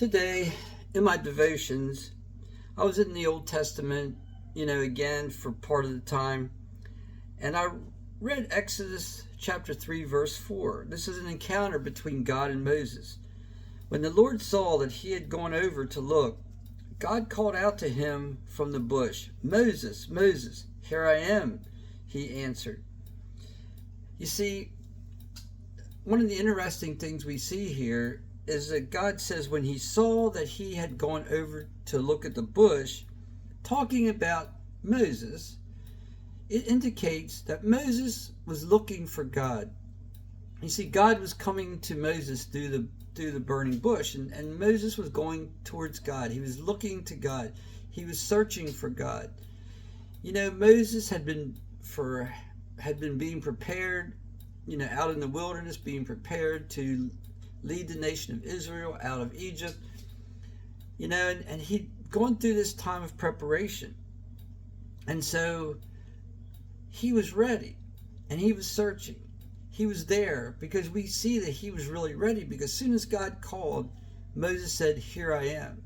Today, in my devotions, I was in the Old Testament, again for part of the time, and I read Exodus chapter 3, verse 4. This is an encounter between God and Moses. When the Lord saw that he had gone over to look, God called out to him from the bush, "Moses, Moses, here I am," he answered. You see, one of the interesting things we see here is that God says when he saw that he had gone over to look at the bush, talking about Moses, it indicates that Moses was looking for God. You see, God was coming to Moses through the burning bush, and Moses was going towards God. He was looking to God. He was searching for God. Moses had been being prepared, out in the wilderness, being prepared to lead the nation of Israel out of Egypt, and he'd gone through this time of preparation. And so he was ready, and he was searching. He was there because we see that he was really ready, because as soon as God called, Moses said, "Here I am."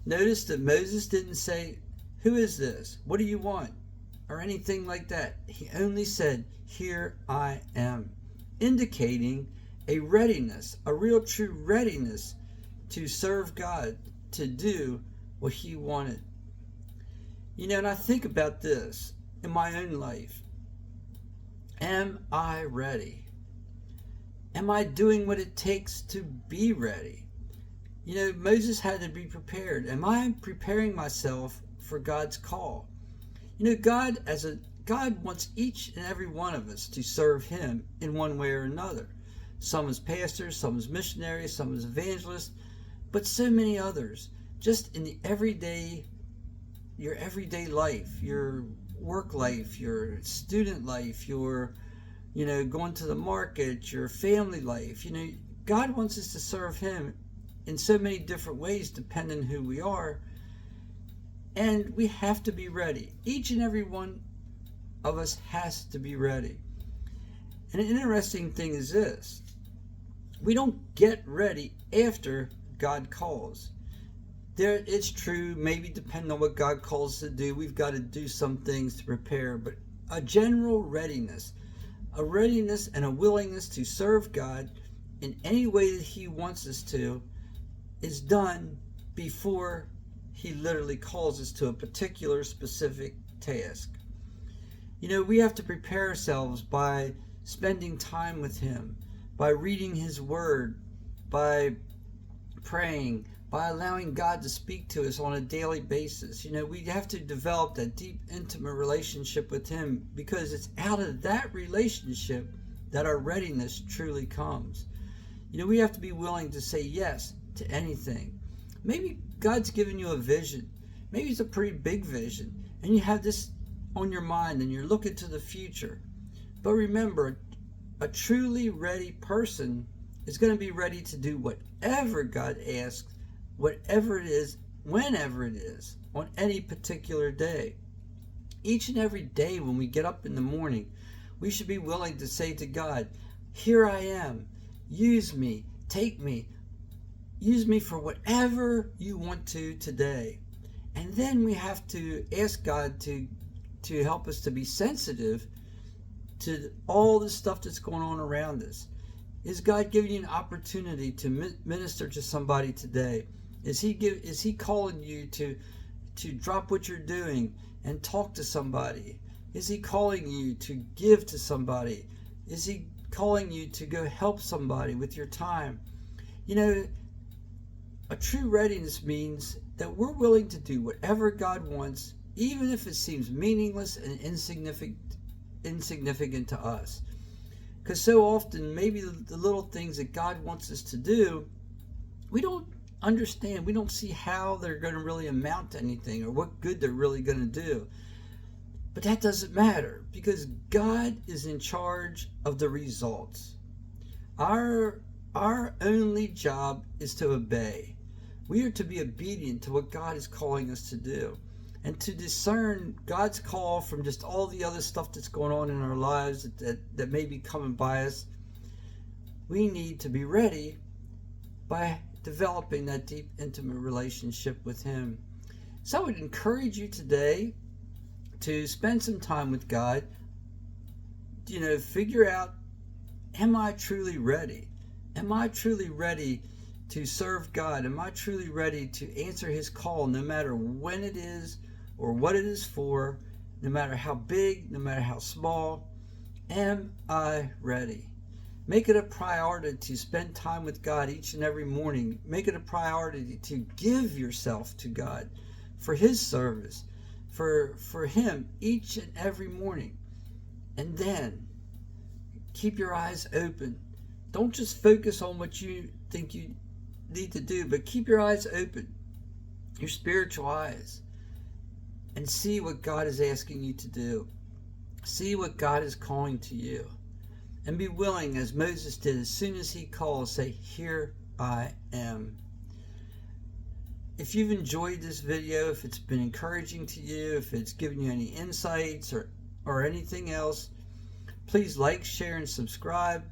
Notice that Moses didn't say, "Who is this? What do you want?" or anything like that. He only said, "Here I am," indicating a readiness, a real true readiness to serve God, to do what he wanted. And I think about this in my own life. Am I ready? Am I doing what it takes to be ready? Moses had to be prepared. Am I preparing myself for God's call? God wants each and every one of us to serve him in one way or another. Some as pastors, some as missionaries, some as evangelists, but so many others. Just in the your everyday life, your work life, your student life, your, going to the market, your family life. God wants us to serve him in so many different ways depending on who we are. And we have to be ready. Each and every one of us has to be ready. And an interesting thing is this: we don't get ready after God calls. It's true, maybe depending on what God calls us to do, we've got to do some things to prepare, but a general readiness, a readiness and a willingness to serve God in any way that he wants us to, is done before he literally calls us to a particular specific task. We have to prepare ourselves by spending time with him, by reading his word, by praying, by allowing God to speak to us on a daily basis. We have to develop that deep, intimate relationship with him, because it's out of that relationship that our readiness truly comes. We have to be willing to say yes to anything. Maybe God's given you a vision. Maybe it's a pretty big vision, and you have this on your mind, and you're looking to the future. But remember, a truly ready person is going to be ready to do whatever God asks, whatever it is, whenever it is, on any particular day. Each and every day when we get up in the morning, we should be willing to say to God, "Here I am. Use me. Take me. Use me for whatever you want to today." And then we have to ask God to help us to be sensitive to all the stuff that's going on around us. Is God giving you an opportunity to minister to somebody today? Is he calling you to drop what you're doing and talk to somebody? Is he calling you to give to somebody? Is he calling you to go help somebody with your time? A true readiness means that we're willing to do whatever God wants, even if it seems meaningless and insignificant to us. Because so often, maybe the little things that God wants us to do, we don't understand. We don't see how they're going to really amount to anything, or what good they're really going to do. But that doesn't matter, because God is in charge of the results. Our only job is to obey. We are to be obedient to what God is calling us to do, and to discern God's call from just all the other stuff that's going on in our lives that may be coming by us. We need to be ready by developing that deep, intimate relationship with Him. So I would encourage you today to spend some time with God. Figure out, am I truly ready? Am I truly ready to serve God? Am I truly ready to answer His call, no matter when it is or what it is for, no matter how big, no matter how small? Am I ready? Make it a priority to spend time with God each and every morning. Make it a priority to give yourself to God for His service, for Him each and every morning. And then keep your eyes open. Don't just focus on what you think you need to do, but keep your eyes open, your spiritual eyes, and see what God is asking you to do. See what God is calling to you. And be willing, as Moses did, as soon as he calls, say, "Here I am." If you've enjoyed this video, if it's been encouraging to you, if it's given you any insights or anything else, please like, share, and subscribe.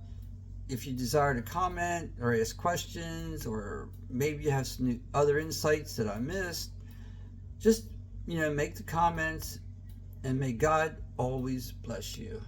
If you desire to comment or ask questions, or maybe you have some other insights that I missed, just make the comments, and may God always bless you.